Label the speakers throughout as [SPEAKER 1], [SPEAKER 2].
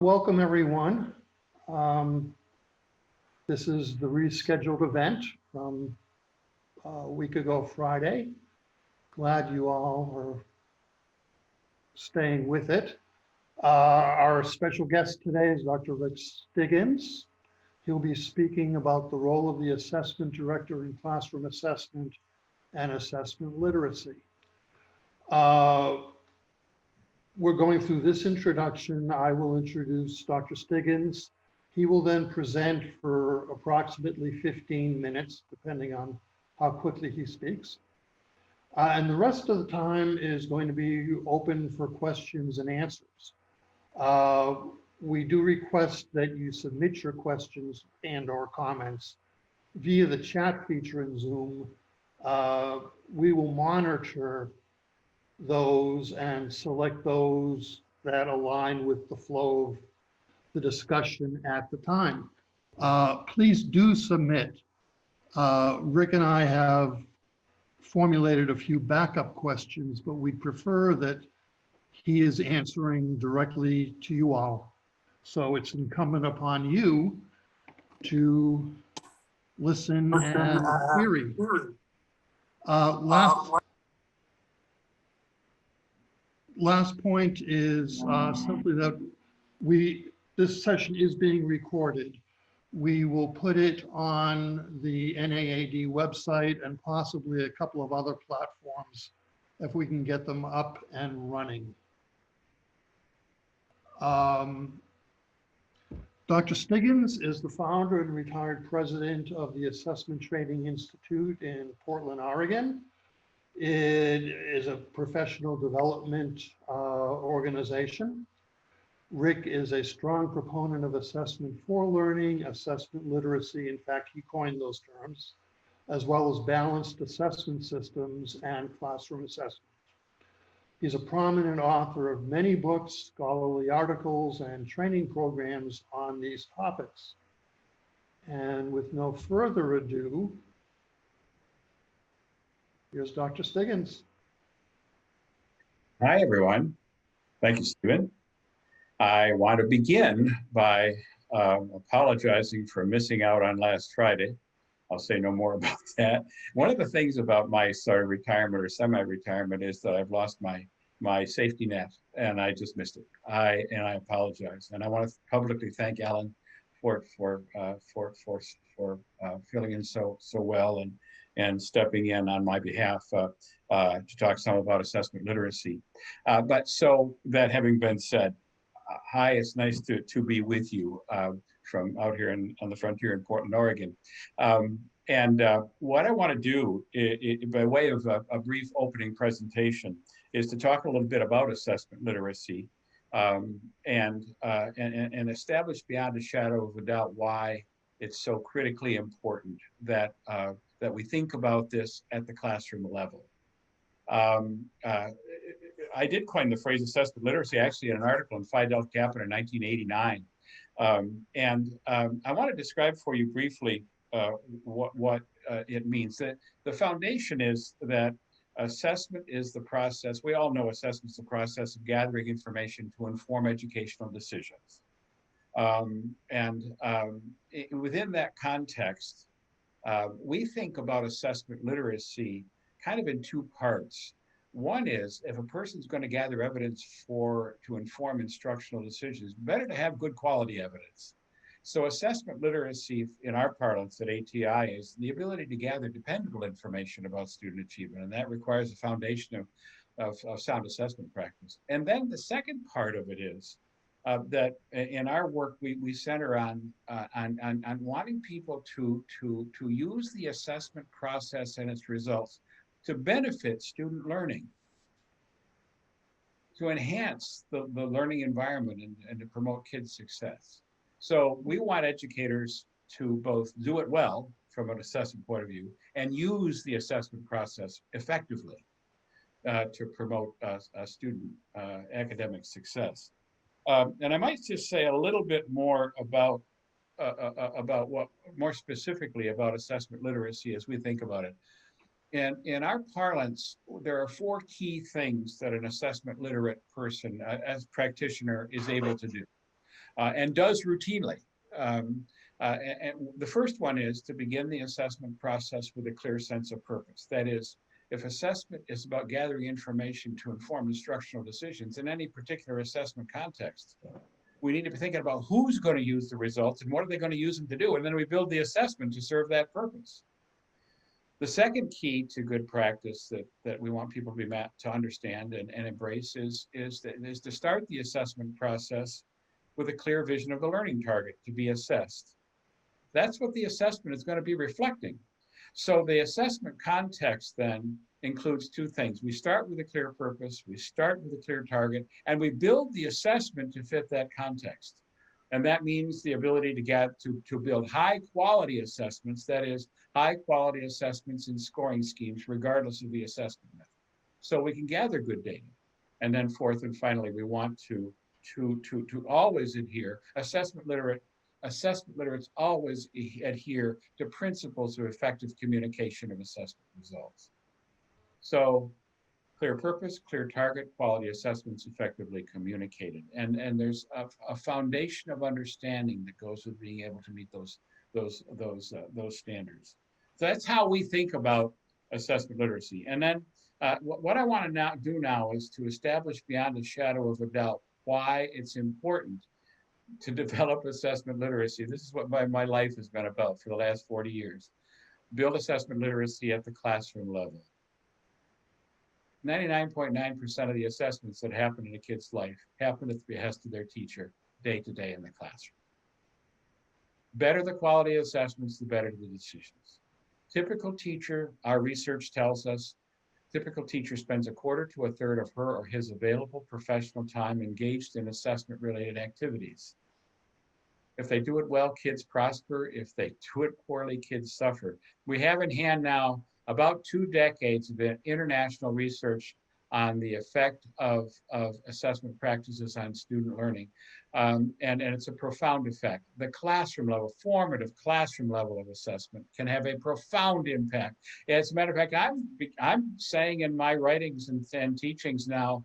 [SPEAKER 1] welcome everyone. This is the rescheduled event from a week ago Friday. Glad you all are staying with it. Our special guest today is Dr. Rick Stiggins. He'll be speaking about the role of the assessment director in classroom assessment and assessment literacy. We're going through this introduction. I will introduce Dr. Stiggins. He will then present for approximately 15 minutes, depending on how quickly he speaks. And the rest of the time is going to be open for questions and answers. We do request that you submit your questions and or comments via the chat feature in Zoom. We will monitor those and select those that align with the flow of the discussion at the time. Please do submit. Rick and I have formulated a few backup questions, but we'd prefer that he is answering directly to you all. So it's incumbent upon you to listen and query. Last point is simply that this session is being recorded. We will put it on the NAAD website and possibly a couple of other platforms if we can get them up and running. Dr. Stiggins is the founder and retired president of the Assessment Training Institute in Portland, Oregon. It is a professional development organization. Rick is a strong proponent of assessment for learning, assessment literacy. In fact, he coined those terms, as well as balanced assessment systems and classroom assessment. He's a prominent author of many books, scholarly articles, and training programs on these topics. And with no further ado, here's Dr. Stiggins.
[SPEAKER 2] Hi, everyone. Thank you, Stephen. I want to begin by apologizing for missing out on last Friday. I'll say no more about that. One of the things about my sort of retirement or semi-retirement is that I've lost my safety net, and I just missed it. I apologize, and I want to publicly thank Alan for filling in so well and stepping in on my behalf to talk some about assessment literacy. But so that having been said, hi, it's nice to be with you from out here on the frontier in Portland, Oregon. What I want to do, by way of a brief opening presentation, is to talk a little bit about assessment literacy and establish beyond a shadow of a doubt why it's so critically important that we think about this at the classroom level. I did coin the phrase assessment literacy actually in an article in Untitled Chapter in 1989. I want to describe for you briefly what it means. The foundation is that assessment is the process. We all know assessment is the process of gathering information to inform educational decisions. Within that context, we think about assessment literacy kind of in two parts. One is, if a person's going to gather evidence to inform instructional decisions, better to have good quality evidence. So assessment literacy, in our parlance at ATI, is the ability to gather dependable information about student achievement, and that requires a foundation of sound assessment practice. And then the second part of it is that in our work, we center on wanting people to use the assessment process and its results to benefit student learning, to enhance the learning environment and to promote kids' success. So we want educators to both do it well from an assessment point of view and use the assessment process effectively to promote student academic success. And I might just say a little bit more about what more specifically about assessment literacy as we think about it. And in our parlance, there are four key things that an assessment literate person, as practitioner, is able to do. and does routinely. And the first one is to begin the assessment process with a clear sense of purpose. That is, if assessment is about gathering information to inform instructional decisions in any particular assessment context, we need to be thinking about who's going to use the results and what are they going to use them to do, and then we build the assessment to serve that purpose. The second key to good practice that we want people to understand and embrace is to start the assessment process with a clear vision of the learning target to be assessed. That's what the assessment is going to be reflecting. So the assessment context then includes two things. We start with a clear purpose, we start with a clear target, and we build the assessment to fit that context. And that means the ability to build high quality assessments, that is, high quality assessments in scoring schemes, regardless of the assessment method. So we can gather good data. And then fourth and finally, we want to always adhere, assessment literates always adhere to principles of effective communication of assessment results. So clear purpose, clear target, quality assessments effectively communicated. And there's a foundation of understanding that goes with being able to meet those standards. So that's how we think about assessment literacy. And then what I want to do now is to establish beyond a shadow of a doubt why it's important to develop assessment literacy. This is what my life has been about for the last 40 years. Build assessment literacy at the classroom level. 99.9% of the assessments that happen in a kid's life happen at the behest of their teacher day to day in the classroom. Better the quality of assessments, the better the decisions. Typical teacher, our research tells us, typical teacher spends a quarter to a third of her or his available professional time engaged in assessment-related activities. If they do it well, kids prosper. If they do it poorly, kids suffer. We have in hand now about 2 decades of international research on the effect of assessment practices on student learning. And it's a profound effect. The classroom level, formative classroom level of assessment can have a profound impact. As a matter of fact, I'm saying in my writings and teachings now,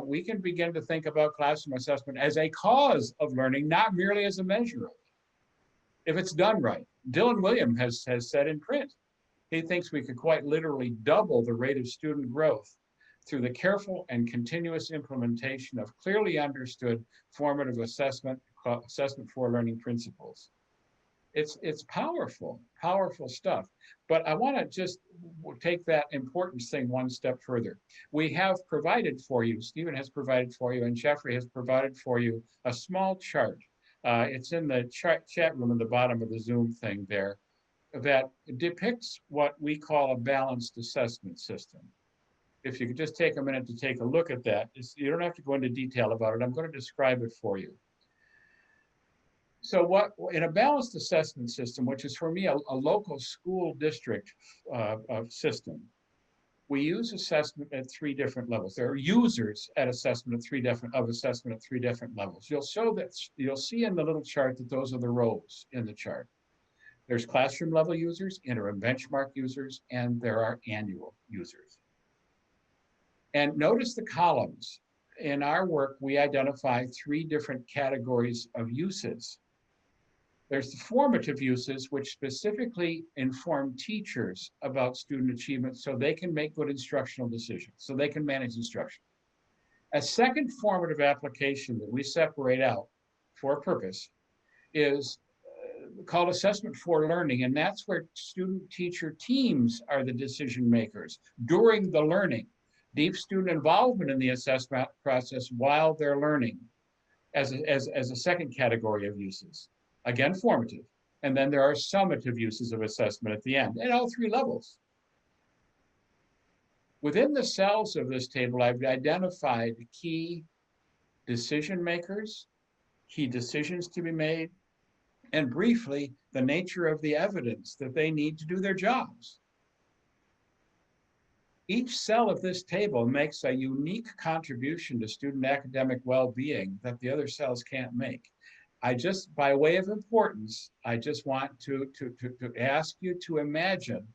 [SPEAKER 2] we can begin to think about classroom assessment as a cause of learning, not merely as a measure of it, if it's done right. Dylan Williams has said in print, he thinks we could quite literally double the rate of student growth through the careful and continuous implementation of clearly understood formative assessment for learning principles. It's powerful stuff. But I want to just take that importance thing one step further. We have provided for you, Stephen has provided for you, and Jeffrey has provided for you a small chart. It's in the chat room at the bottom of the Zoom thing there, that depicts what we call a balanced assessment system. If you could just take a minute to take a look at that. You don't have to go into detail about it. I'm going to describe it for you. So in a balanced assessment system, which is for me a local school district system, we use assessment at 3 different levels. There are users at assessment at 3 different levels. You'll see in the little chart that those are the rows in the chart. There's classroom level users, interim benchmark users, and there are annual users. And notice the columns. In our work, we identify 3 different categories of uses. There's the formative uses, which specifically inform teachers about student achievement so they can make good instructional decisions, so they can manage instruction. A second formative application that we separate out for a purpose is called assessment for learning, and that's where student-teacher teams are the decision makers during the learning. Deep student involvement in the assessment process while they're learning as a second category of uses. Again, formative. And then there are summative uses of assessment at the end at all 3 levels. Within the cells of this table, I've identified key decision makers, key decisions to be made, and briefly, the nature of the evidence that they need to do their jobs. Each cell of this table makes a unique contribution to student academic well-being that the other cells can't make. By way of importance, I just want to ask you to imagine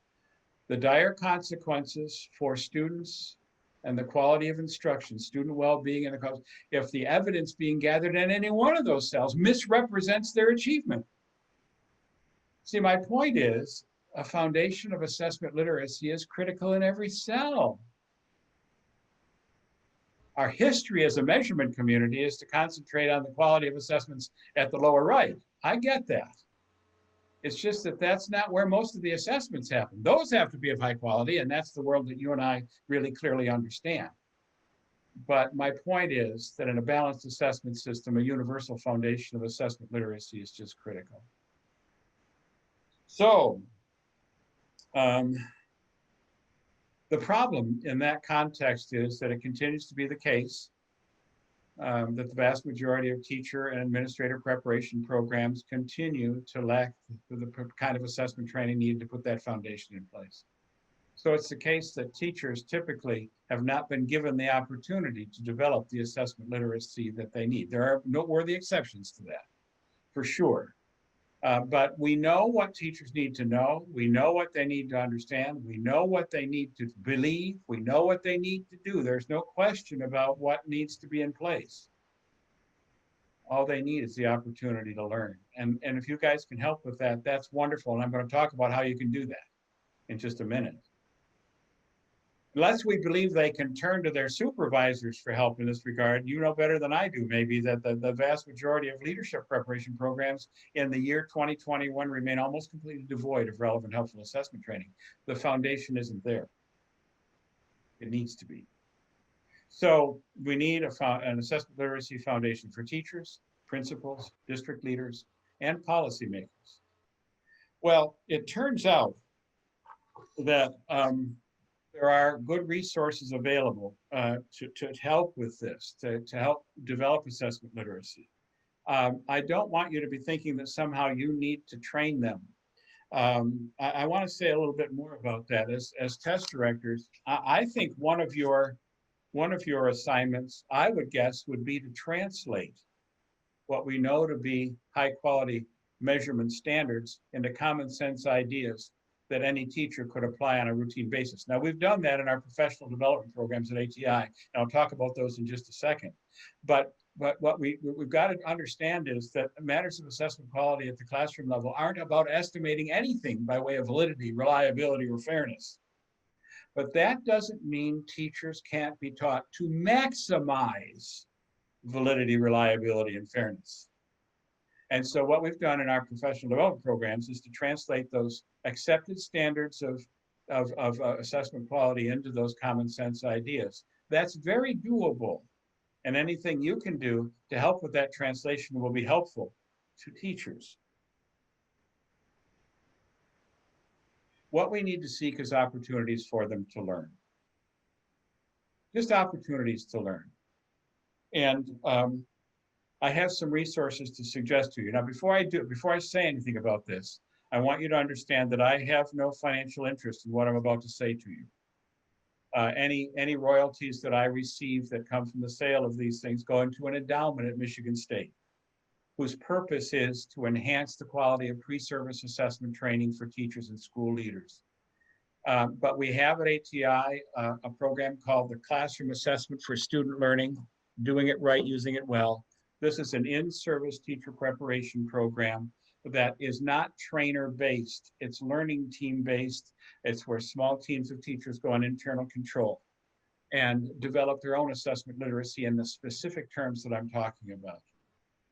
[SPEAKER 2] the dire consequences for students and the quality of instruction, student well-being, and if the evidence being gathered in any one of those cells misrepresents their achievement. See, my point is, a foundation of assessment literacy is critical in every cell. Our history as a measurement community is to concentrate on the quality of assessments at the lower right. I get that. It's just that that's not where most of the assessments happen. Those have to be of high quality, and that's the world that you and I really clearly understand. But my point is that in a balanced assessment system, a universal foundation of assessment literacy is just critical. So, the problem in that context is that it continues to be the case that the vast majority of teacher and administrator preparation programs continue to lack the kind of assessment training needed to put that foundation in place. So it's the case that teachers typically have not been given the opportunity to develop the assessment literacy that they need. There are noteworthy exceptions to that, for sure. But we know what teachers need to know. We know what they need to understand. We know what they need to believe. We know what they need to do. There's no question about what needs to be in place. All they need is the opportunity to learn. And if you guys can help with that, that's wonderful. And I'm going to talk about how you can do that in just a minute. Unless we believe they can turn to their supervisors for help in this regard, you know better than I do maybe that the vast majority of leadership preparation programs in the year 2021 remain almost completely devoid of relevant, helpful assessment training. The foundation isn't there. It needs to be. So we need an assessment literacy foundation for teachers, principals, district leaders, and policymakers. Well, it turns out that there are good resources available to help with this, to help develop assessment literacy. I don't want you to be thinking that somehow you need to train them. I want to say a little bit more about that. As test directors, I think one of your assignments, I would guess, would be to translate what we know to be high quality measurement standards into common sense ideas that any teacher could apply on a routine basis. Now, we've done that in our professional development programs at ATI, and I'll talk about those in just a second. But what we've got to understand is that matters of assessment quality at the classroom level aren't about estimating anything by way of validity, reliability, or fairness. But that doesn't mean teachers can't be taught to maximize validity, reliability, and fairness. And so what we've done in our professional development programs is to translate those accepted standards of assessment quality into those common sense ideas. That's very doable. And anything you can do to help with that translation will be helpful to teachers. What we need to seek is opportunities for them to learn. Just opportunities to learn. And I have some resources to suggest to you. Now, before I say anything about this, I want you to understand that I have no financial interest in what I'm about to say to you. Any royalties that I receive that come from the sale of these things go into an endowment at Michigan State, whose purpose is to enhance the quality of pre-service assessment training for teachers and school leaders. But we have at ATI a program called the Classroom Assessment for Student Learning, Doing It Right, Using It Well. This is an in-service teacher preparation program that is not trainer-based. It's learning team-based. It's where small teams of teachers go on internal control and develop their own assessment literacy in the specific terms that I'm talking about.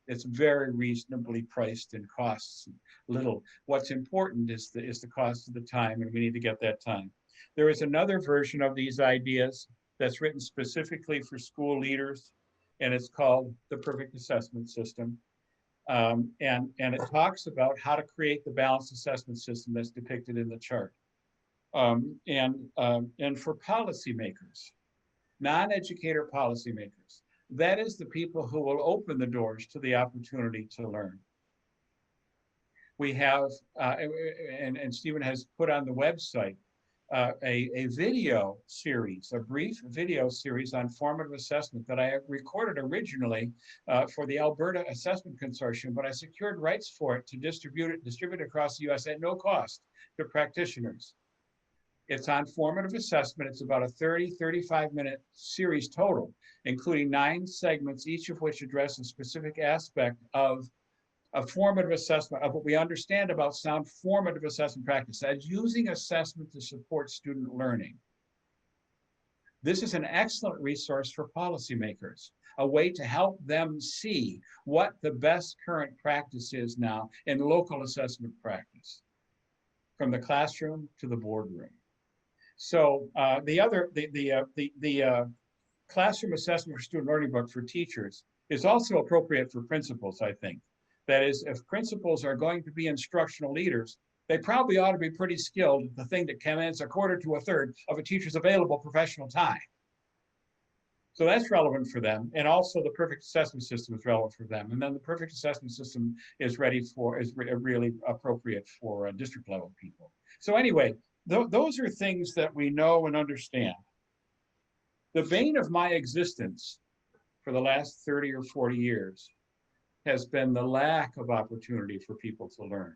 [SPEAKER 2] It's very reasonably priced and costs little. What's important is the cost of the time, and we need to get that time. There is another version of these ideas that's written specifically for school leaders, and it's called the Perfect Assessment System. And it talks about how to create the balanced assessment system that's depicted in the chart. And for policymakers, non-educator policymakers, that is the people who will open the doors to the opportunity to learn. We have, and Stephen has put on the website, a video series, a brief video series on formative assessment that I recorded originally for the Alberta Assessment Consortium, but I secured rights for it to distribute it across the US at no cost to practitioners. It's on formative assessment. It's about a 35-minute series total, including 9 segments, each of which address a specific aspect of a formative assessment, of what we understand about sound formative assessment practice as using assessment to support student learning. This is an excellent resource for policymakers, a way to help them see what the best current practice is now in local assessment practice, from the classroom to the boardroom. So the classroom assessment for student learning book for teachers is also appropriate for principals, I think. That is, if principals are going to be instructional leaders, they probably ought to be pretty skilled at the thing that commands a quarter to a third of a teacher's available professional time. So that's relevant for them. And also the perfect assessment system is relevant for them. And then the perfect assessment system is really appropriate for district level people. So anyway, those are things that we know and understand. The bane of my existence for the last 30 or 40 years has been the lack of opportunity for people to learn.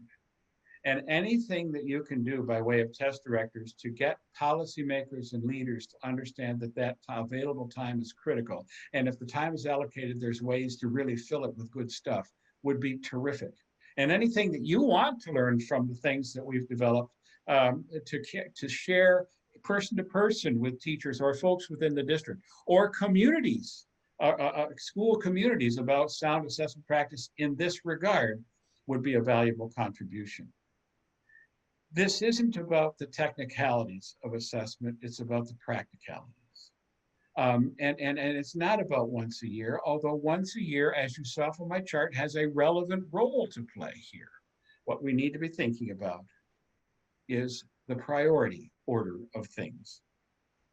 [SPEAKER 2] And anything that you can do by way of test directors to get policymakers and leaders to understand that that available time is critical. And if the time is allocated, there's ways to really fill it with good stuff, would be terrific. And anything that you want to learn from the things that we've developed to share person to person with teachers or folks within the district or communities, school communities about sound assessment practice in this regard would be a valuable contribution. This isn't about the technicalities of assessment, it's about the practicalities. And it's not about once a year, although once a year, as you saw from my chart, has a relevant role to play here. What we need to be thinking about is the priority order of things.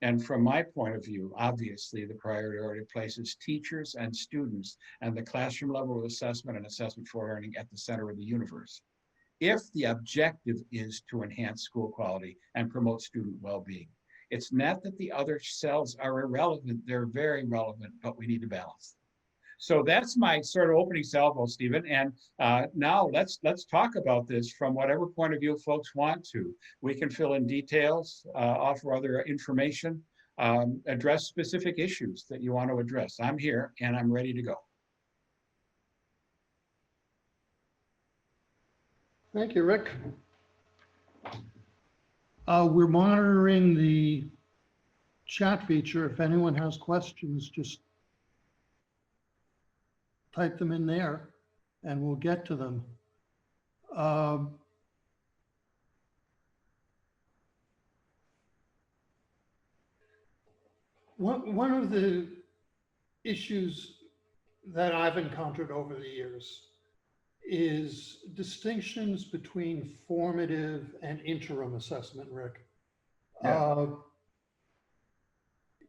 [SPEAKER 2] And from my point of view, obviously, the priority order places teachers and students and the classroom level of assessment and assessment for learning at the center of the universe, if the objective is to enhance school quality and promote student well-being. It's not that the other cells are irrelevant, they're very relevant, but we need to balance them. So that's my sort of opening salvo, Stephen. And now let's talk about this from whatever point of view folks want to. We can fill in details, offer other information, address specific issues that you want to address. I'm here and I'm ready to go.
[SPEAKER 1] Thank you, Rick. We're monitoring the chat feature. If anyone has questions, just type them in there and we'll get to them. One of the issues that I've encountered over the years is distinctions between formative and interim assessment, Rick.
[SPEAKER 2] Yeah.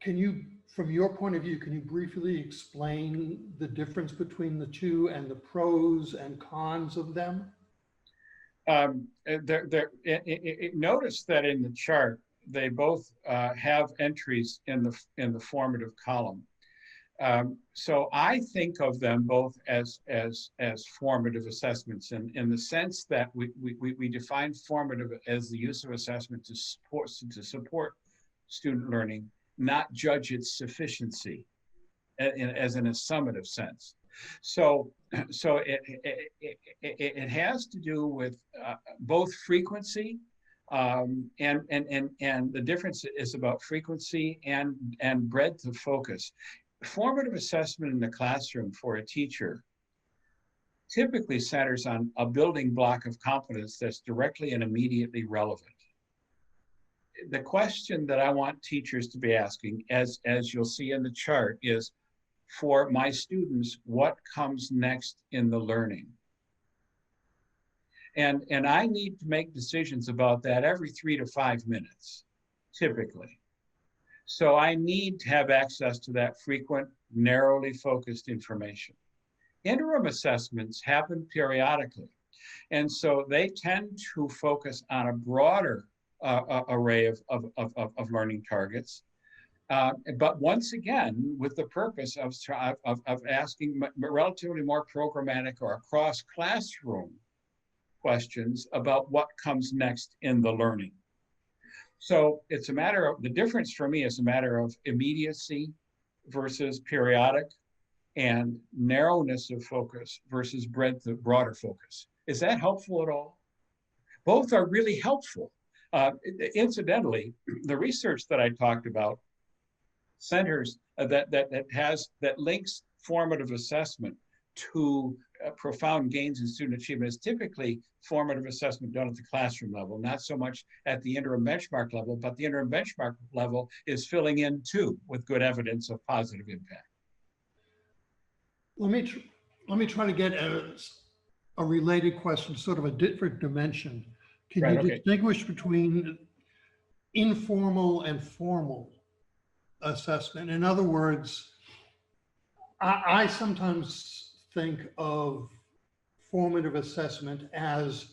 [SPEAKER 1] Can you, from your point of view, can you briefly explain the difference between the two and the pros and cons of them?
[SPEAKER 2] Notice that in the chart, they both have entries in the formative column. So I think of them both as formative assessments in the sense that we define formative as the use of assessment to support student learning, not judge its sufficiency as in a summative sense. So it has to do with both frequency and the difference is about frequency and breadth of focus. Formative assessment in the classroom for a teacher typically centers on a building block of competence that's directly and immediately relevant. The question that I want teachers to be asking, as you'll see in the chart, is for my students, what comes next in the learning? And I need to make decisions about that every 3 to 5 minutes, typically. So I need to have access to that frequent, narrowly focused information. Interim assessments happen periodically. And so they tend to focus on a broader array of learning targets. But once again, with the purpose of asking relatively more programmatic or across classroom questions about what comes next in the learning. So it's a matter of, the difference for me is a matter of immediacy versus periodic, and narrowness of focus versus breadth of broader focus. Is that helpful at all? Both are really helpful. Incidentally, the research that I talked about centers that links formative assessment to profound gains in student achievement is typically formative assessment done at the classroom level, not so much at the interim benchmark level, but the interim benchmark level is filling in too with good evidence of positive impact.
[SPEAKER 1] Let me try to get a related question, sort of a different dimension. Can
[SPEAKER 2] Right,
[SPEAKER 1] you
[SPEAKER 2] okay.
[SPEAKER 1] distinguish between informal and formal assessment? In other words, I sometimes think of formative assessment as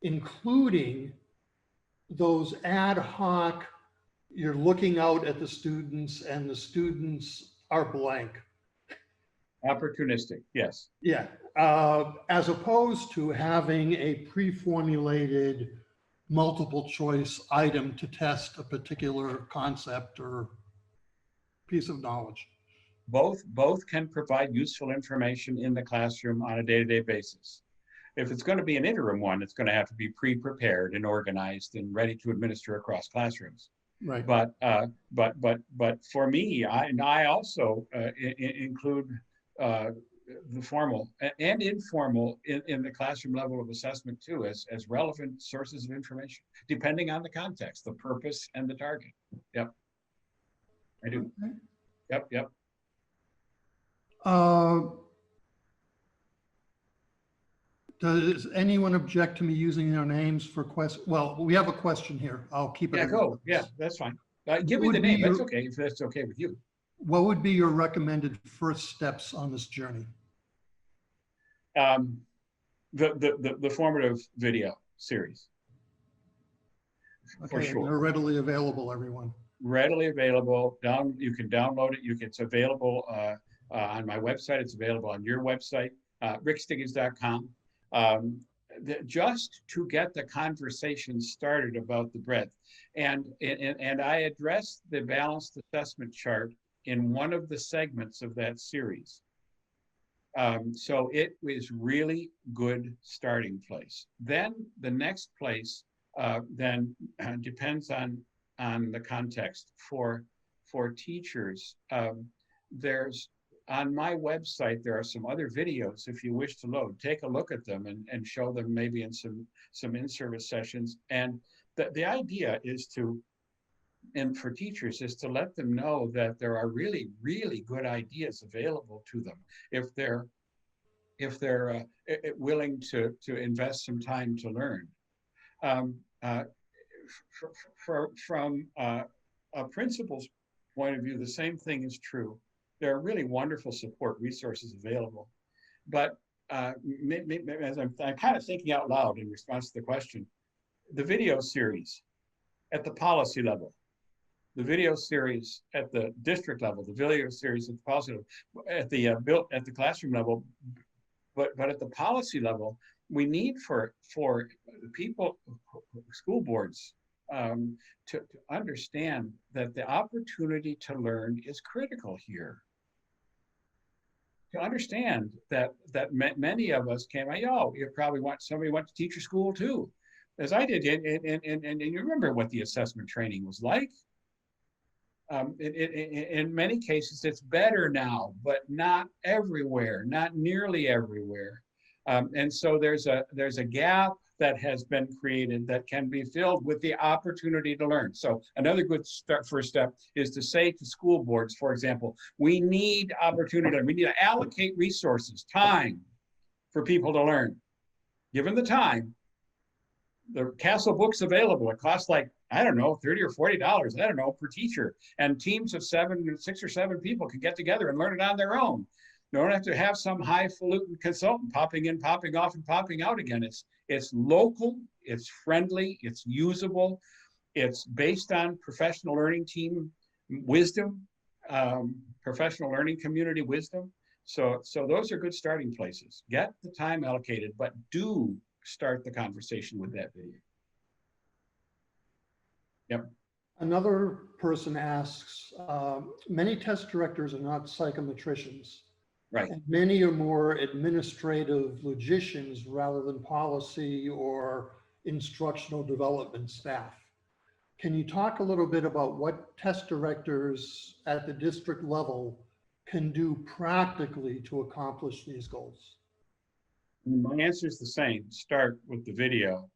[SPEAKER 1] including those ad hoc, you're looking out at the students and the students are blank.
[SPEAKER 2] Opportunistic, yes.
[SPEAKER 1] Yeah, as opposed to having a pre-formulated multiple choice item to test a particular concept or piece of knowledge.
[SPEAKER 2] Both can provide useful information in the classroom on a day-to-day basis. If it's going to be an interim one, it's going to have to be pre-prepared and organized and ready to administer across classrooms.
[SPEAKER 1] Right.
[SPEAKER 2] But for me, I also include the formal and informal in the classroom level of assessment too, as relevant sources of information, depending on the context, the purpose, and the target. Yep, I do.
[SPEAKER 1] Okay.
[SPEAKER 2] Yep.
[SPEAKER 1] Does anyone object to me using their names for questions? Well, we have a question here. I'll keep it.
[SPEAKER 2] Yeah, go. Yeah, that's fine. Give me the name. That's okay, if that's okay with you.
[SPEAKER 1] What would be your recommended first steps on this journey?
[SPEAKER 2] The formative video series. For
[SPEAKER 1] Okay,
[SPEAKER 2] sure.
[SPEAKER 1] they're readily available, everyone.
[SPEAKER 2] Readily available. You can download it. It's available on my website. It's available on your website, rickstiggins.com. Just to get the conversation started about the breadth. And I addressed the balanced assessment chart in one of the segments of that series. So it was really good starting place. Then the next place then depends on the context. For teachers, there's on my website, there are some other videos if you wish to load. Take a look at them and show them maybe in some in-service sessions. And the idea is to, and for teachers, is to let them know that there are really, really good ideas available to them if they're willing to invest some time to learn. From a principal's point of view, the same thing is true. There are really wonderful support resources available, but as I'm kind of thinking out loud in response to the question, the video series at the policy level, the video series at the district level, the video series at the policy level, at the classroom level, but at the policy level, we need for people, school boards, to understand that the opportunity to learn is critical here. To understand that many of us came, you probably somebody went to teacher school too, as I did, and you remember what the assessment training was like. In many cases, it's better now, but not everywhere, not nearly everywhere. And so there's a gap that has been created that can be filled with the opportunity to learn. So another good first step is to say to school boards, for example, we need opportunity. We need to allocate resources, time for people to learn. Given the time, the Castle book's available. It costs like, I don't know, $30 or $40, I don't know, per teacher. And teams of 6 or 7 people can get together and learn it on their own. You don't have to have some highfalutin consultant popping in, popping off, and popping out again. It's local, it's friendly, it's usable, it's based on professional learning team wisdom, professional learning community wisdom. So those are good starting places. Get the time allocated, but do start the conversation with that video. Yep.
[SPEAKER 1] Another person asks, many test directors are not psychometricians,
[SPEAKER 2] Right.
[SPEAKER 1] and many are more administrative logicians rather than policy or instructional development staff. Can you talk a little bit about what test directors at the district level can do practically to accomplish these goals?
[SPEAKER 2] My answer is the same. Start with the video.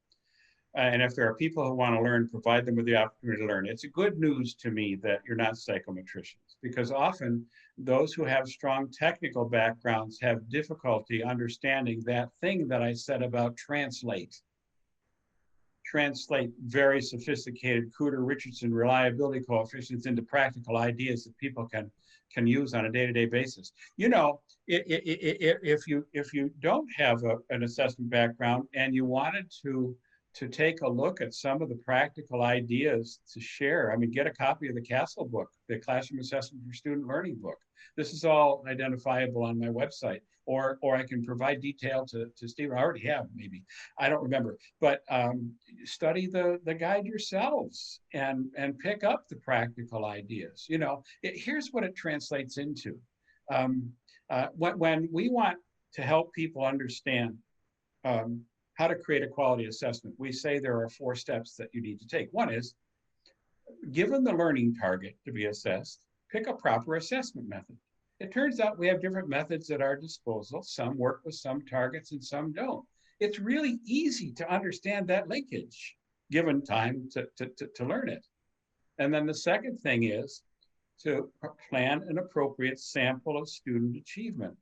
[SPEAKER 2] And if there are people who want to learn, provide them with the opportunity to learn. It's a good news to me that you're not psychometricians, because often those who have strong technical backgrounds have difficulty understanding that thing that I said about translate very sophisticated Cooter-Richardson reliability coefficients into practical ideas that people can use on a day-to-day basis. You know, if you don't have an assessment background and you wanted to take a look at some of the practical ideas to share, I mean, get a copy of the Castle book, the Classroom Assessment for Student Learning book. This is all identifiable on my website, or I can provide detail to Steve. I already have, maybe, I don't remember, but study the guide yourselves and pick up the practical ideas. You know, here's what it translates into. When we want to help people understand how to create a quality assessment, we say there are 4 steps that you need to take. One is, given the learning target to be assessed, pick a proper assessment method. It turns out we have different methods at our disposal. Some work with some targets and some don't. It's really easy to understand that linkage, given time to learn it. And then the second thing is to plan an appropriate sample of student achievement.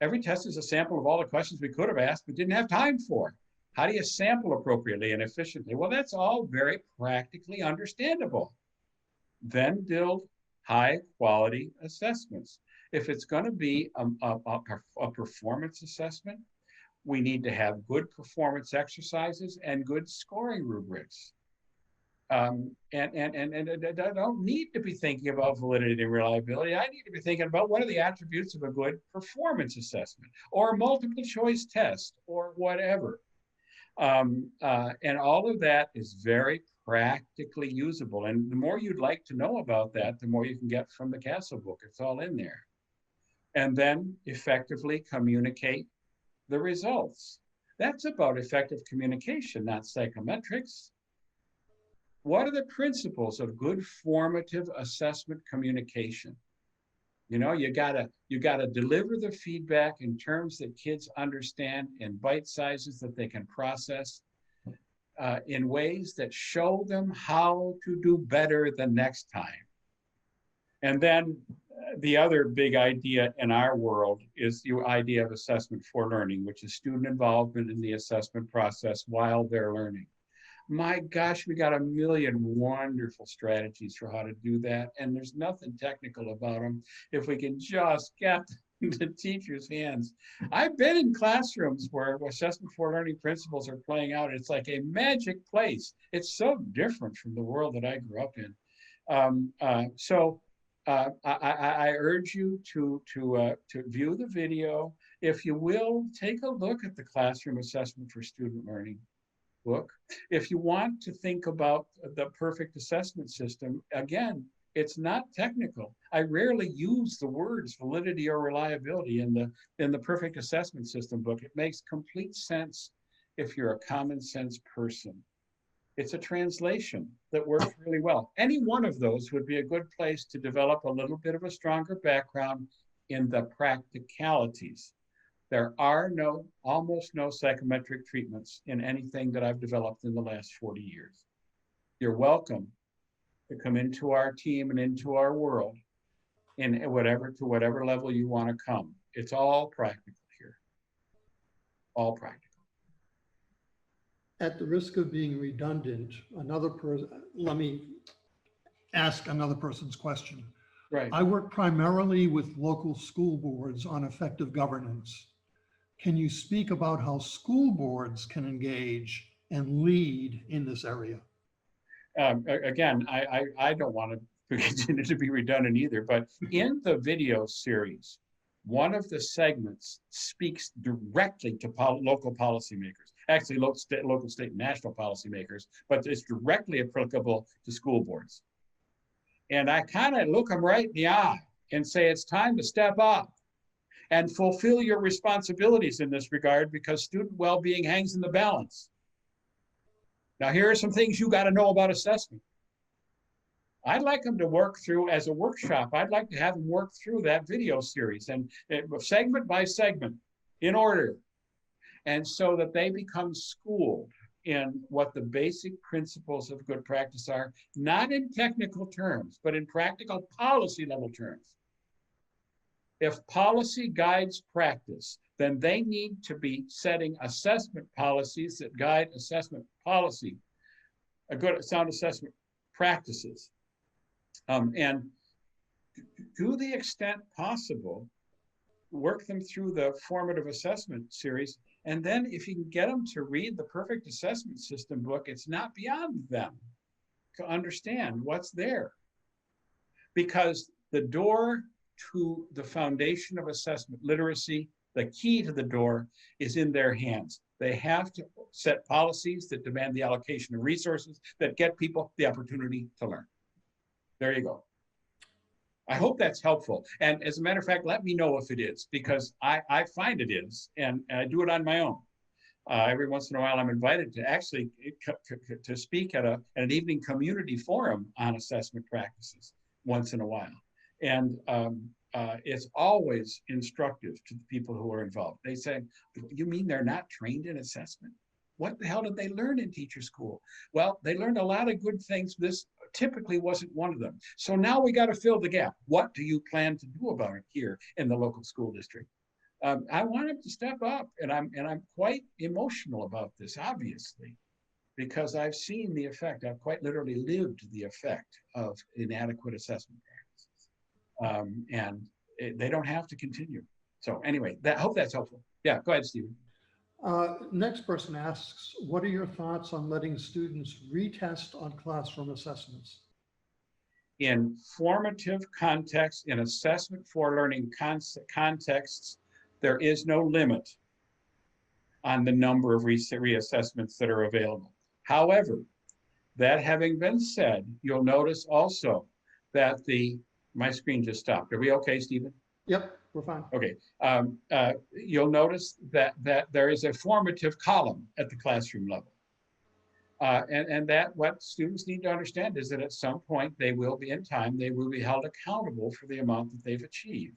[SPEAKER 2] Every test is a sample of all the questions we could have asked but didn't have time for. How do you sample appropriately and efficiently? Well, that's all very practically understandable. Then build high quality assessments. If it's going to be a performance assessment, we need to have good performance exercises and good scoring rubrics. And I don't need to be thinking about validity and reliability. I need to be thinking about what are the attributes of a good performance assessment or a multiple choice test or whatever. And all of that is very practically usable. And the more you'd like to know about that, the more you can get from the Castle book. It's all in there. And then effectively communicate the results. That's about effective communication, not psychometrics. What are the principles of good formative assessment communication? You know, you gotta deliver the feedback in terms that kids understand, in bite sizes that they can process, in ways that show them how to do better the next time. And then the other big idea in our world is the idea of assessment for learning, which is student involvement in the assessment process while they're learning. My gosh, we got a million wonderful strategies for how to do that. And there's nothing technical about them if we can just get the teacher's hands. I've been in classrooms where assessment for learning principles are playing out. It's like a magic place. It's so different from the world that I grew up in. I urge you to view the video. If you will, take a look at the Classroom Assessment for Student Learning book. If you want to think about the perfect assessment system, again, it's not technical. I rarely use the words validity or reliability in the perfect assessment system book. It makes complete sense if you're a common sense person. It's a translation that works really well. Any one of those would be a good place to develop a little bit of a stronger background in the practicalities. There are almost no psychometric treatments in anything that I've developed in the last 40 years. You're welcome to come into our team and into our world to whatever level you want to come. It's all practical here. All practical.
[SPEAKER 1] At the risk of being redundant, let me ask another person's question.
[SPEAKER 2] Right.
[SPEAKER 1] I work primarily with local school boards on effective governance. Can you speak about how school boards can engage and lead in this area?
[SPEAKER 2] Again, I don't want to continue to be redundant either, but in the video series, one of the segments speaks directly to local policymakers. actually local, state, and national policymakers, but it's directly applicable to school boards. And I kind of look them right in the eye and say, it's time to step up and fulfill your responsibilities in this regard, because student well-being hangs in the balance. Now, here are some things you got to know about assessment. I'd like them to work through, as a workshop, I'd like to have them work through that video series and segment by segment in order. And so that they become schooled in what the basic principles of good practice are, not in technical terms, but in practical policy level terms. If policy guides practice, then they need to be setting assessment policies that guide assessment policy, a good sound assessment practices. And to the extent possible, work them through the formative assessment series. And then if you can get them to read the perfect assessment system book, it's not beyond them to understand what's there. Because the door to the foundation of assessment literacy, the key to the door is in their hands. They have to set policies that demand the allocation of resources that get people the opportunity to learn. There you go. I hope that's helpful. And as a matter of fact, let me know if it is, because I find it is, and I do it on my own. Every once in a while, I'm invited to actually to speak at an evening community forum on assessment practices once in a while. And it's always instructive to the people who are involved. They say, you mean they're not trained in assessment? What the hell did they learn in teacher school? Well, they learned a lot of good things. This typically wasn't one of them. So now we got to fill the gap. What do you plan to do about it here in the local school district? I want them to step up, and I'm quite emotional about this, obviously, because I've seen the effect. I've quite literally lived the effect of inadequate assessment practices, they don't have to continue. So anyway, I hope that's helpful. Yeah, go ahead, Stephen.
[SPEAKER 1] Next person asks, what are your thoughts on letting students retest on classroom assessments?
[SPEAKER 2] In formative context, in assessment for learning contexts, there is no limit on the number of reassessments that are available. However, that having been said, you'll notice also that my screen just stopped. Are we okay, Stephen?
[SPEAKER 1] Yep, we're fine.
[SPEAKER 2] Okay. You'll notice that there is a formative column at the classroom level. And that what students need to understand is that at some point they will be held accountable for the amount that they've achieved.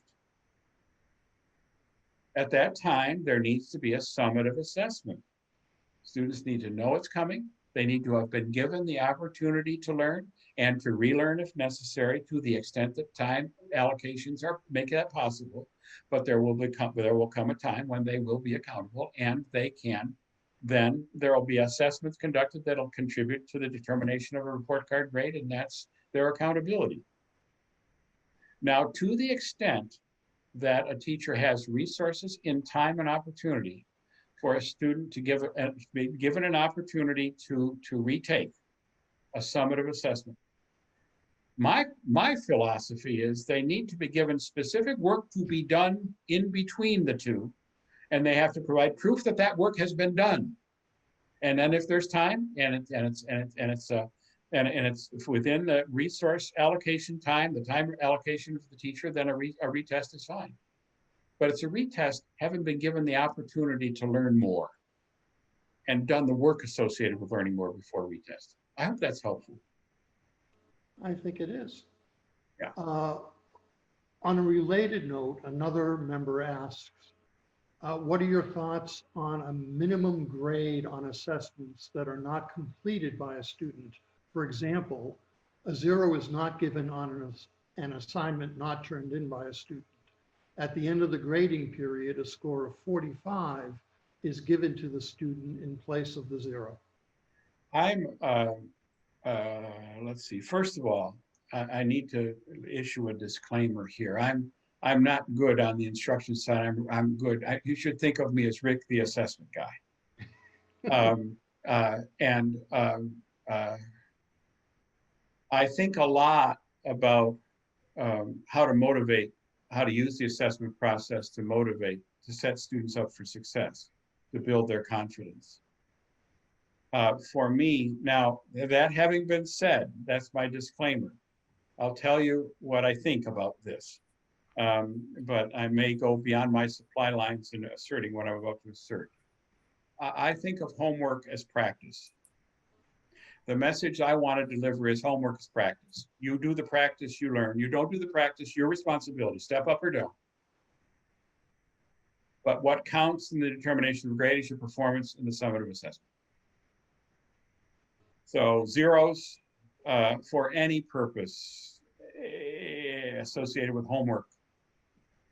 [SPEAKER 2] At that time, there needs to be a summative assessment. Students need to know it's coming. They need to have been given the opportunity to learn and to relearn if necessary, to the extent that time allocations make that possible. But there will come a time when they will be accountable, and they can. Then there will be assessments conducted that'll contribute to the determination of a report card grade, and that's their accountability. Now, to the extent that a teacher has resources in time and opportunity for a student to be given an opportunity to retake a summative assessment, my philosophy is they need to be given specific work to be done in between the two, and they have to provide proof that that work has been done. And then if there's time and it's within the resource allocation time, the time allocation of the teacher, then a retest is fine. But it's a retest having been given the opportunity to learn more and done the work associated with learning more before retest. I hope that's helpful.
[SPEAKER 1] I think it is.
[SPEAKER 2] Yeah.
[SPEAKER 1] On a related note, another member asks, what are your thoughts on a minimum grade on assessments that are not completed by a student? For example, a 0 is not given on an assignment not turned in by a student. At the end of the grading period, a score of 45 is given to the student in place of the 0.
[SPEAKER 2] Let's see. First of all, I need to issue a disclaimer here. I'm not good on the instruction side. I'm good. You should think of me as Rick, the assessment guy. I think a lot about how to use the assessment process to motivate, to set students up for success, to build their confidence. For me, now, that having been said, that's my disclaimer. I'll tell you what I think about this. But I may go beyond my supply lines in asserting what I'm about to assert. I think of homework as practice. The message I want to deliver is homework is practice. You do the practice, you learn. You don't do the practice, your responsibility, step up or down. But what counts in the determination of grade is your performance in the summative assessment. So zeros for any purpose associated with homework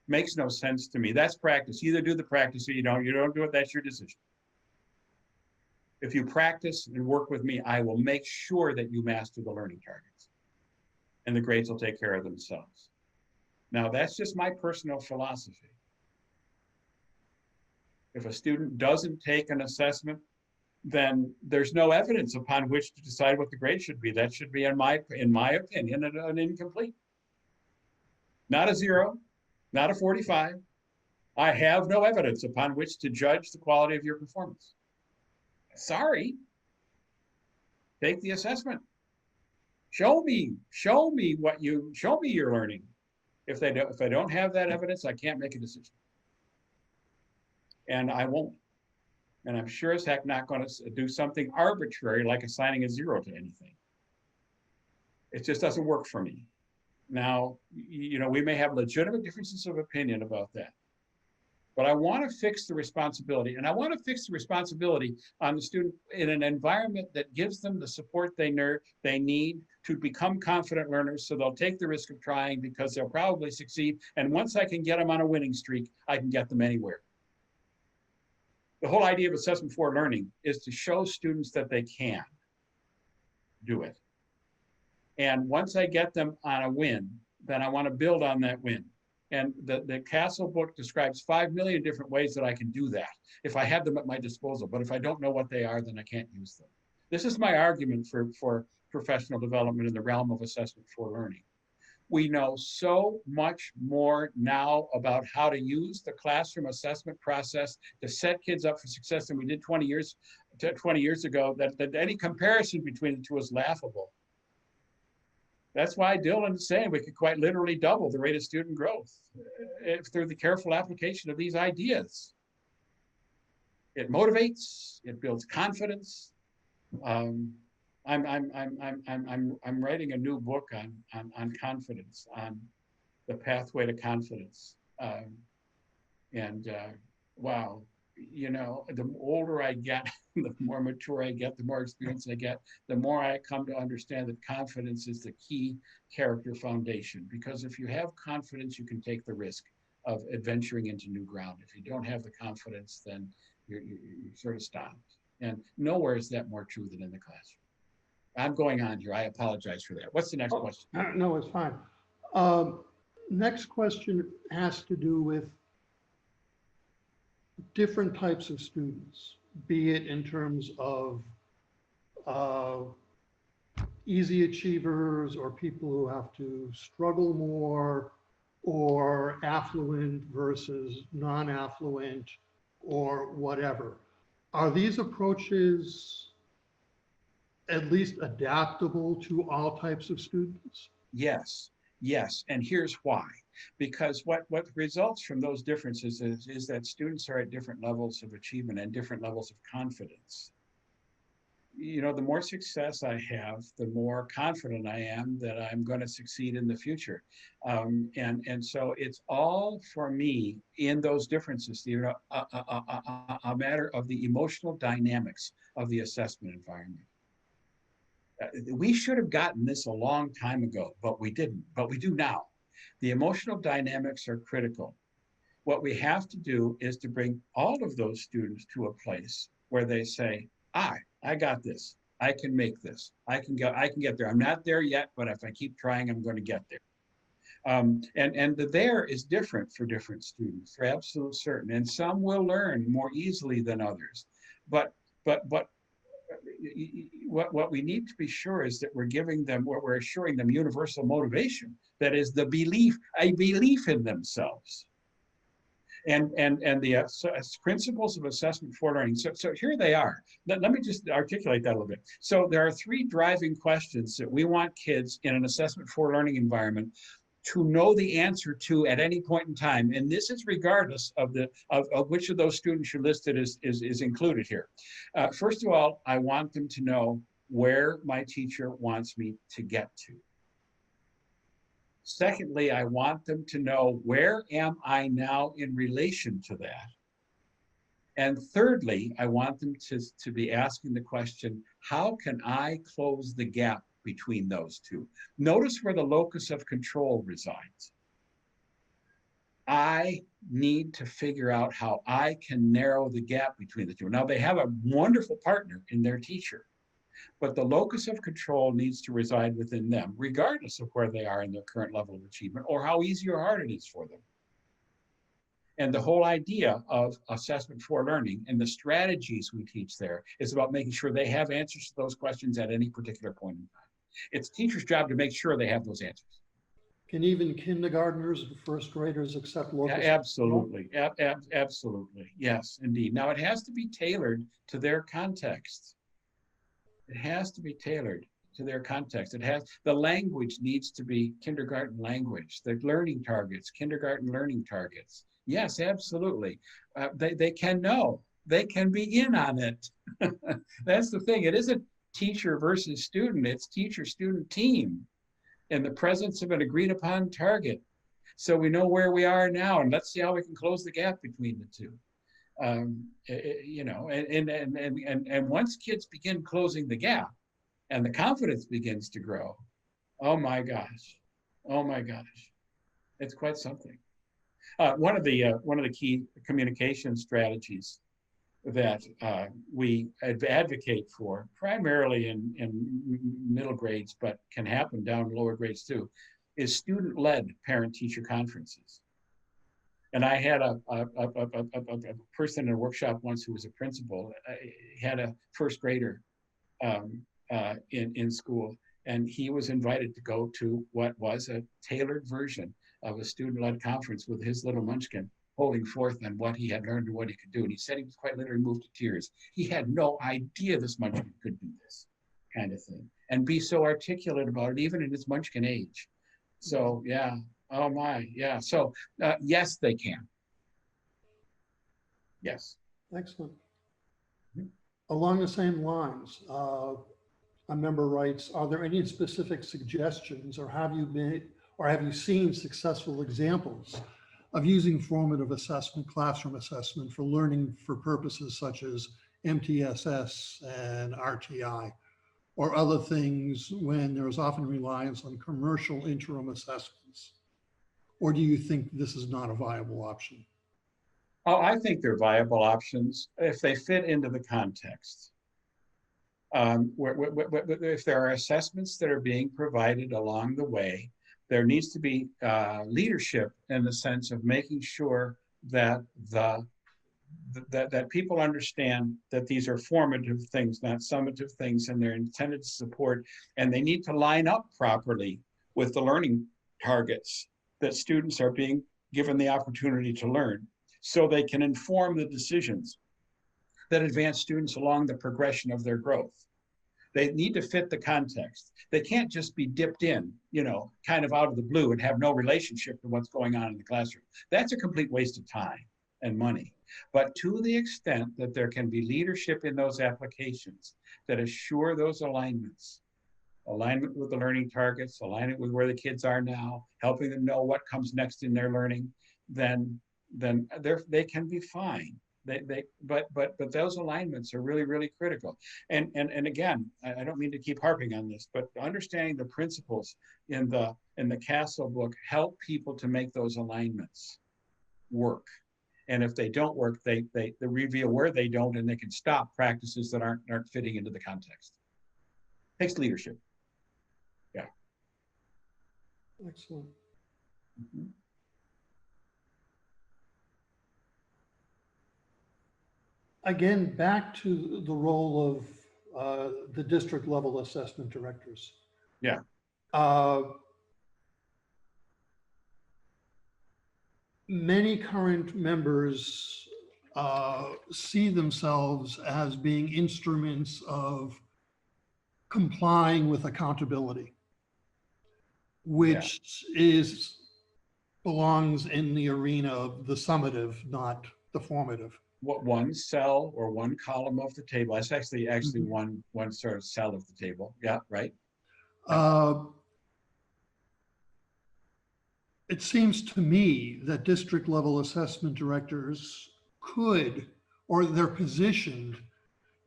[SPEAKER 2] makes no sense to me. That's practice. You either do the practice or you don't. You don't do it, that's your decision. If you practice and work with me, I will make sure that you master the learning targets. And the grades will take care of themselves. Now, that's just my personal philosophy. If a student doesn't take an assessment, then there's no evidence upon which to decide what the grade should be. That should be, in my opinion, an incomplete. Not a 0, not a 45. I have no evidence upon which to judge the quality of your performance. Sorry. Take the assessment. Show me your learning. If I don't have that evidence, I can't make a decision. And I won't. And I'm sure as heck not going to do something arbitrary like assigning a 0 to anything. It just doesn't work for me. Now, we may have legitimate differences of opinion about that. But I want to fix the responsibility, and I want to fix the responsibility on the student in an environment that gives them the support they need to become confident learners, so they'll take the risk of trying because they'll probably succeed. And once I can get them on a winning streak, I can get them anywhere. The whole idea of assessment for learning is to show students that they can do it. And once I get them on a win, then I want to build on that win. And the Castle book describes 5 million different ways that I can do that if I have them at my disposal. But if I don't know what they are, then I can't use them. This is my argument for professional development in the realm of assessment for learning. We know so much more now about how to use the classroom assessment process to set kids up for success than we did 20 years ago, that any comparison between the two is laughable. That's why Dylan is saying we could quite literally double the rate of student growth through the careful application of these ideas. It motivates, it builds confidence. I'm writing a new book on confidence, on the pathway to confidence. Wow, the older I get, the more mature I get, the more experience I get, the more I come to understand that confidence is the key character foundation. Because if you have confidence, you can take the risk of adventuring into new ground. If you don't have the confidence, then you're sort of stopped. And nowhere is that more true than in the classroom. I'm going on here. I apologize for that. What's the next question?
[SPEAKER 1] No, it's fine. Next question has to do with different types of students, be it in terms of easy achievers or people who have to struggle more, or affluent versus non-affluent, or whatever. Are these approaches at least adaptable to all types of students?
[SPEAKER 2] Yes, and here's why. Because what results from those differences is that students are at different levels of achievement and different levels of confidence. The more success I have, the more confident I am that I'm going to succeed in the future. And so it's all, for me, in those differences, a matter of the emotional dynamics of the assessment environment. We should have gotten this a long time ago, but we didn't, but we do now. The emotional dynamics are critical. What we have to do is to bring all of those students to a place where they say, I got this. I can make this. I can get there. I'm not there yet, but if I keep trying, I'm going to get there. And the there is different for different students, for absolute certain. And some will learn more easily than others. But what we need to be sure is that we're assuring them universal motivation. That is a belief in themselves. And the principles of assessment for learning. So here they are. Let me just articulate that a little bit. So there are three driving questions that we want kids in an assessment for learning environment to know the answer to at any point in time. And this is regardless of which of those students you listed is included here. First of all, I want them to know where my teacher wants me to get to. Secondly, I want them to know where am I now in relation to that. And thirdly, I want them to be asking the question, how can I close the gap between those two? Notice where the locus of control resides. I need to figure out how I can narrow the gap between the two. Now, they have a wonderful partner in their teacher, but the locus of control needs to reside within them, regardless of where they are in their current level of achievement or how easy or hard it is for them. And the whole idea of assessment for learning and the strategies we teach there is about making sure they have answers to those questions at any particular point in time. It's teachers' job to make sure they have those answers.
[SPEAKER 1] Can even kindergartners and first graders accept locus?
[SPEAKER 2] Absolutely. Absolutely. Yes, indeed. Now, it has to be tailored to their context. It has to be tailored to their context. The language needs to be kindergarten language, the learning targets, kindergarten learning targets. Yes, absolutely. They can know, they can be in on it. That's the thing. It isn't teacher versus student, it's teacher-student team in the presence of an agreed upon target. So we know where we are now, and let's see how we can close the gap between the two. You know, and once kids begin closing the gap and the confidence begins to grow, oh my gosh, it's quite something. One of the key communication strategies that we advocate for, primarily in middle grades, but can happen down lower grades too, is student-led parent-teacher conferences. And I had a person in a workshop once who was a principal, had a first grader in school, and he was invited to go to what was a tailored version of a student-led conference with his little munchkin holding forth on what he had learned and what he could do. And he said he was quite literally moved to tears. He had no idea this munchkin could do this kind of thing and be so articulate about it, even in his munchkin age. So, yeah. Oh my, yeah. So, yes, they can. Yes.
[SPEAKER 1] Excellent. Along the same lines, a member writes, are there any specific suggestions, or have you seen successful examples of using formative assessment, classroom assessment for learning for purposes such as MTSS and RTI, or other things when there is often reliance on commercial interim assessments? Or do you think this is not a viable option?
[SPEAKER 2] Oh, I think they're viable options if they fit into the context. If there are assessments that are being provided along the way, there needs to be leadership in the sense of making sure that that people understand that these are formative things, not summative things, and they're intended to support, and they need to line up properly with the learning targets that students are being given the opportunity to learn, so they can inform the decisions that advance students along the progression of their growth. They need to fit the context. They can't just be dipped in, you know, kind of out of the blue and have no relationship to what's going on in the classroom. That's a complete waste of time and money. But to the extent that there can be leadership in those applications that assure those alignments, alignment with the learning targets, alignment with where the kids are now, helping them know what comes next in their learning, then they can be fine. But those alignments are really, really critical. And again, I don't mean to keep harping on this, but understanding the principles in the Castle book help people to make those alignments work. And if they don't work, they reveal where they don't, and they can stop practices that aren't fitting into the context. Takes leadership. Yeah.
[SPEAKER 1] Excellent.
[SPEAKER 2] Mm-hmm.
[SPEAKER 1] Again, back to the role of the district level assessment directors.
[SPEAKER 2] Yeah.
[SPEAKER 1] many current members see themselves as being instruments of complying with accountability, which belongs in the arena of the summative, not the formative.
[SPEAKER 2] What one cell or one column of the table? That's actually
[SPEAKER 1] Mhm.
[SPEAKER 2] one sort of cell of the table. Yeah, right.
[SPEAKER 1] It seems to me that district level assessment directors could, or they're positioned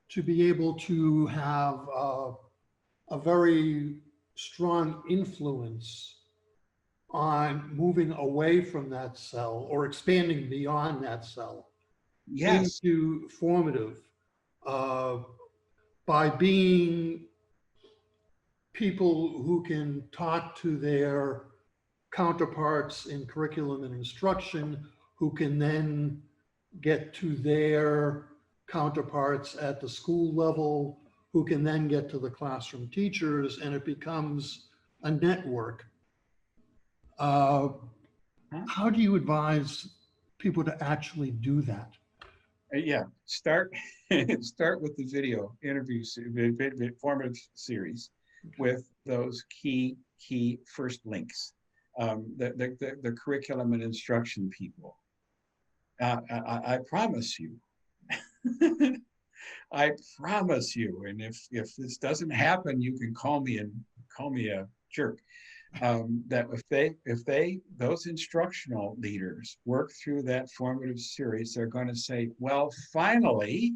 [SPEAKER 1] to be able to have a very strong influence on moving away from that cell or expanding beyond that cell
[SPEAKER 2] Yes.
[SPEAKER 1] into formative uh, by being people who can talk to their counterparts in curriculum and instruction, who can then get to their counterparts at the school level, who can then get to the classroom teachers, and it becomes a network. Uh,
[SPEAKER 2] Huh?
[SPEAKER 1] how do you advise people to actually do that?
[SPEAKER 2] Yeah. Start start with the video interview formative series with those key first links. The curriculum and instruction people. I promise you. I promise you, and if this doesn't happen, you can call me a jerk. That if they those instructional leaders work through that formative series, they're going to say, well, finally,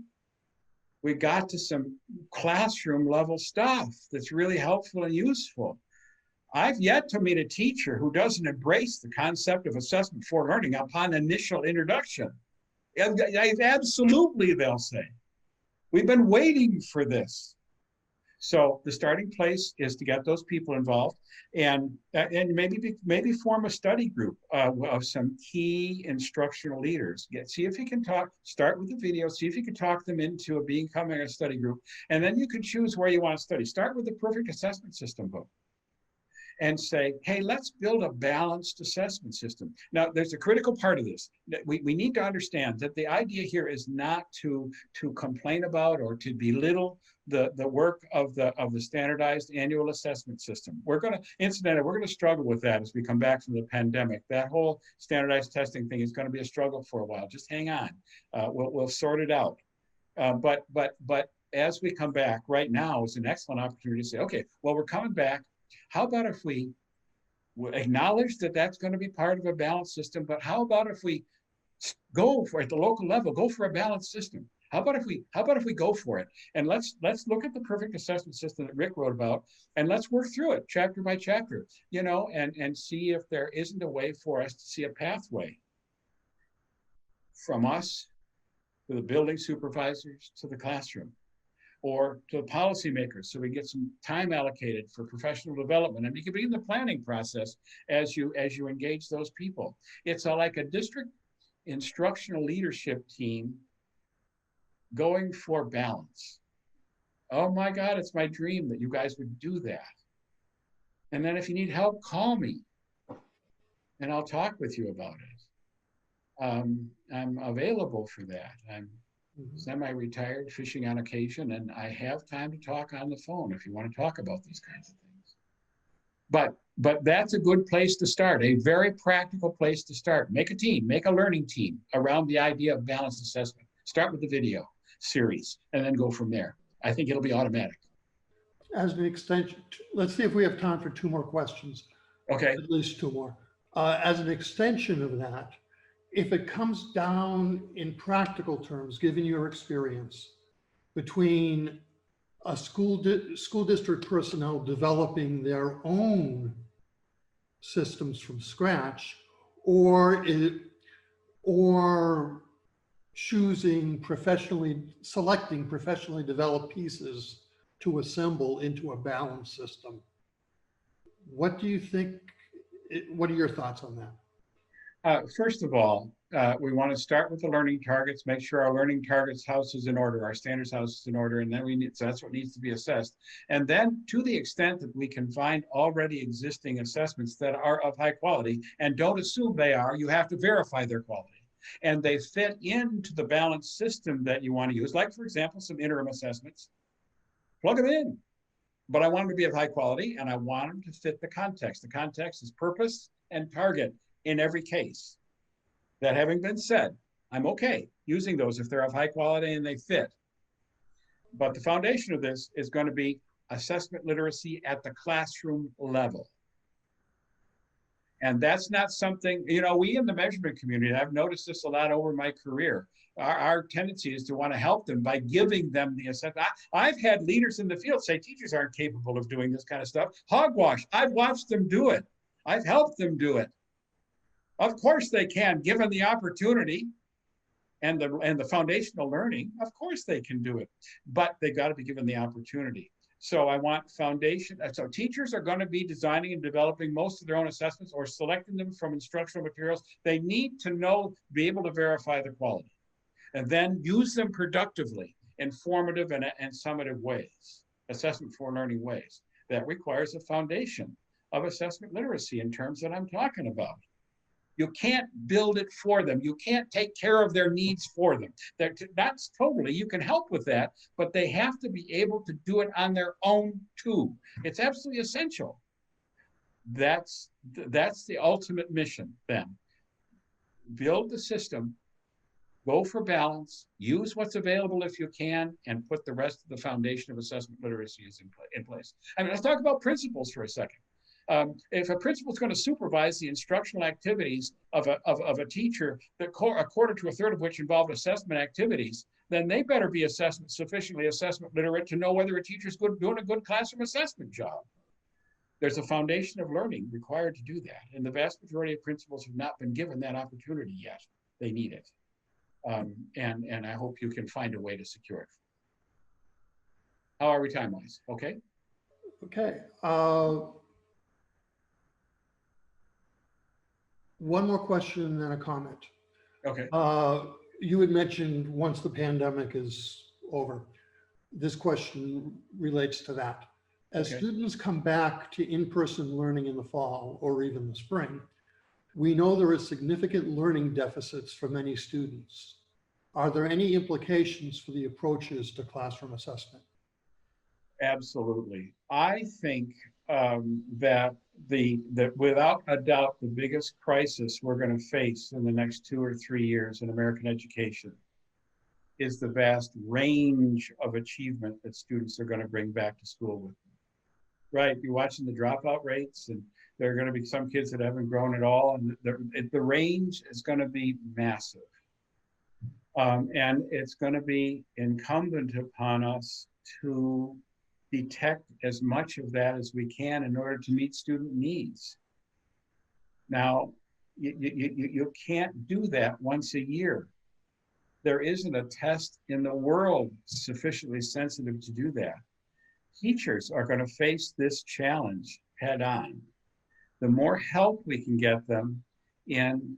[SPEAKER 2] we got to some classroom level stuff that's really helpful and useful. I've yet to meet a teacher who doesn't embrace the concept of assessment for learning upon initial introduction. Absolutely, they'll say. We've been waiting for this. So the starting place is to get those people involved, and maybe form a study group of some key instructional leaders. See if you can start with the video, see if you can talk them into becoming a study group, and then you can choose where you want to study. Start with the Perfect Assessment System book and say, hey, let's build a balanced assessment system. Now, there's a critical part of this. We need to understand that the idea here is not to complain about or to belittle the work of the standardized annual assessment system. Incidentally, we're going to struggle with that as we come back from the pandemic. That whole standardized testing thing is going to be a struggle for a while. Just hang on. We'll sort it out. But as we come back, right now is an excellent opportunity to say, okay, well, we're coming back. How about if we acknowledge that that's going to be part of a balanced system, but how about if we go for, at the local level, go for a balanced system? How about if we go for it? And let's look at the perfect assessment system that Rick wrote about, and let's work through it chapter by chapter, and see if there isn't a way for us to see a pathway from us to the building supervisors to the classroom, or to the policymakers, so we get some time allocated for professional development. And you can begin the planning process as you engage those people. It's like a district instructional leadership team going for balance. Oh my God, it's my dream that you guys would do that. And then if you need help, call me and I'll talk with you about it. I'm available for that. I'm semi-retired, fishing on occasion, and I have time to talk on the phone if you want to talk about these kinds of things. But that's a good place to start, a very practical place to start. Make a team, make a learning team around the idea of balanced assessment. Start with the video series and then go from there. I think it'll be automatic.
[SPEAKER 1] As an extension, let's see if we have time for two more questions.
[SPEAKER 2] Okay.
[SPEAKER 1] At least two more. As an extension of that, if it comes down in practical terms, given your experience, between a school district personnel developing their own systems from scratch, or selecting professionally developed pieces to assemble into a balanced system, what do you think? What are your thoughts on that?
[SPEAKER 2] First of all, to start with the learning targets, make sure our learning targets house is in order, our standards house is in order, and then so that's what needs to be assessed. And then to the extent that we can find already existing assessments that are of high quality, and don't assume they are, you have to verify their quality. And they fit into the balanced system that you want to use, like for example, some interim assessments, plug them in. But I want them to be of high quality, and I want them to fit the context. The context is purpose and target in every case. That having been said, I'm okay using those if they're of high quality and they fit. But the foundation of this is going to be assessment literacy at the classroom level. And that's not something, we in the measurement community, I've noticed this a lot over my career. Our tendency is to want to help them by giving them the assessment. I've had leaders in the field say teachers aren't capable of doing this kind of stuff. Hogwash. I've watched them do it. I've helped them do it. Of course they can, given the opportunity and the foundational learning, of course they can do it, but they got to be given the opportunity. So I want foundation. So teachers are going to be designing and developing most of their own assessments or selecting them from instructional materials. They need to be able to verify the quality and then use them productively in formative and summative ways, assessment for learning ways. That requires a foundation of assessment literacy in terms that I'm talking about. You can't build it for them. You can't take care of their needs for them. That's totally, you can help with that, but they have to be able to do it on their own too. It's absolutely essential. That's the ultimate mission then. Build the system, go for balance, use what's available if you can, and put the rest of the foundation of assessment literacy in place. I mean, let's talk about principals for a second. If a principal is going to supervise the instructional activities of a teacher, a quarter to a third of which involve assessment activities, then they better be sufficiently assessment literate to know whether a teacher is doing a good classroom assessment job. There's a foundation of learning required to do that, and the vast majority of principals have not been given that opportunity yet. They need it, and I hope you can find a way to secure it. How are we time-wise? Okay.
[SPEAKER 1] Okay. One more question and then a comment.
[SPEAKER 2] Okay.
[SPEAKER 1] You had mentioned once the pandemic is over. This question relates to that. As students come back to in-person learning in the fall or even the spring, we know there are significant learning deficits for many students. Are there any implications for the approaches to classroom assessment?
[SPEAKER 2] Absolutely. I think that without a doubt, the biggest crisis we're going to face in the next 2 or 3 years in American education is the vast range of achievement that students are going to bring back to school with them. Right, you're watching the dropout rates, and there are going to be some kids that haven't grown at all, and the range is going to be massive. And it's going to be incumbent upon us to detect as much of that as we can in order to meet student needs. Now, you can't do that once a year. There isn't a test in the world sufficiently sensitive to do that. Teachers are going to face this challenge head on. The more help we can get them in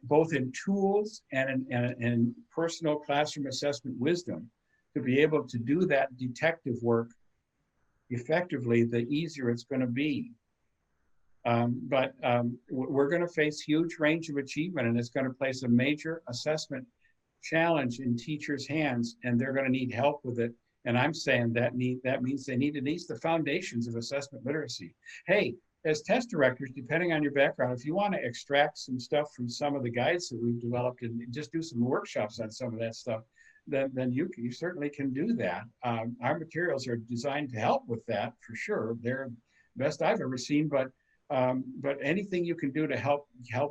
[SPEAKER 2] both in tools and in personal classroom assessment wisdom, to be able to do that detective work effectively, the easier it's going to be. But we're going to face huge range of achievement, and it's going to place a major assessment challenge in teachers' hands, and they're going to need help with it. And I'm saying that means they need at least the foundations of assessment literacy. Hey, as test directors, depending on your background, if you want to extract some stuff from some of the guides that we've developed and just do some workshops on some of that stuff, then you certainly can do that. Our materials are designed to help with that for sure. They're the best I've ever seen, but anything you can do to help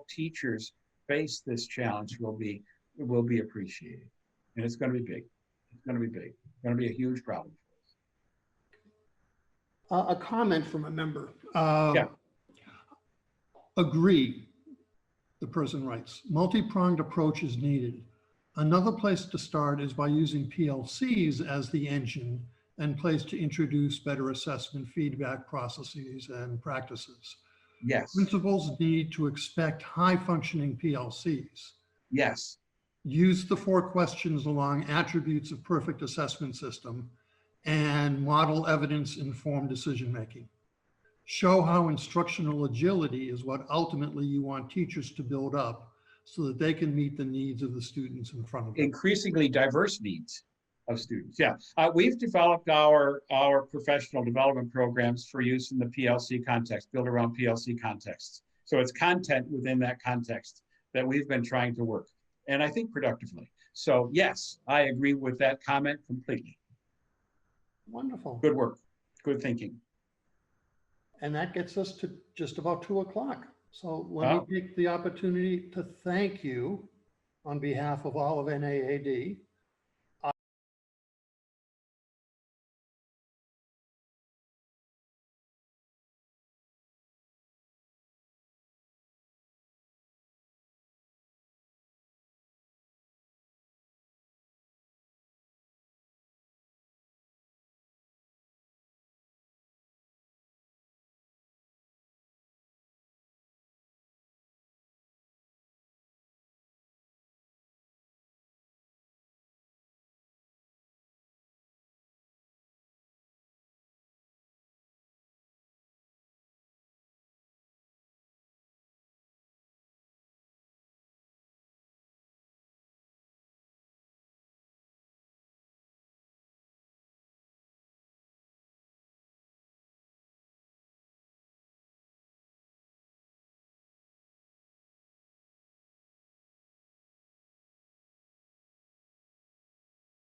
[SPEAKER 2] teachers face this challenge will be appreciated, and it's going to be big. It's going to be big. It's going to be a huge problem for us.
[SPEAKER 1] A comment from a member.
[SPEAKER 2] Yeah.
[SPEAKER 1] Agree, the person writes. Multi-pronged approach is needed. Another place to start is by using PLCs as the engine and place to introduce better assessment feedback processes and practices.
[SPEAKER 2] Yes,
[SPEAKER 1] Principals need to expect high-functioning PLCs.
[SPEAKER 2] yes,
[SPEAKER 1] Use the 4 questions along attributes of perfect assessment system and model evidence-informed decision-making. Show how instructional agility is what ultimately you want teachers to build up so that they can meet the needs of the students in front of them.
[SPEAKER 2] increasingly diverse needs of students. Yeah, we've developed our professional development programs for use in the PLC context, built around PLC contexts. So it's content within that context that we've been trying to work, and I think productively. So yes, I agree with that comment completely.
[SPEAKER 1] Wonderful.
[SPEAKER 2] Good work, good thinking.
[SPEAKER 1] And that gets us to just about 2 o'clock. So let
[SPEAKER 2] Wow.
[SPEAKER 1] me take the opportunity to thank you on behalf of all of NAAD